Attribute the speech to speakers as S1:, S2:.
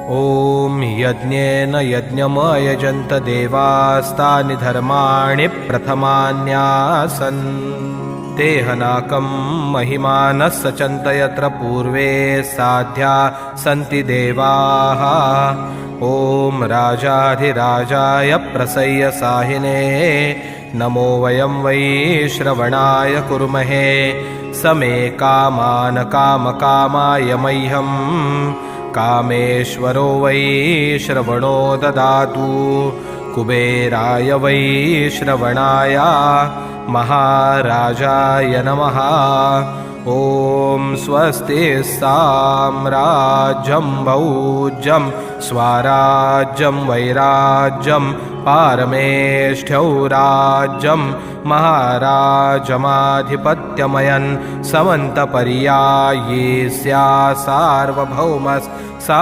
S1: ॐ यज्ञेन यज्ञमयजन्त देवास्तानि धर्माणि प्रथमान्यासन् तेहनाकं महिमानः सचन्त यत्र पूर्वे साध्या सन्ति देवाः। ॐ राजाधिराजाय प्रसय्य साहिने नमो वयं वै श्रवणाय कुर्महे समे कामान् कामकामाय मह्यं कामेश्वरो वै श्रवणो ददातु कुबेराय वै श्रवणाय महाराजाय नमः। ॐ स्वस्ति साम्राज्यं भौज्यं स्वराज्यं वैराज्यं पारमेष्ठ्यौराज्यं महाराजमाधिपत्यमयन् समन्तपर्यायी स्यात् सार्वभौमः सा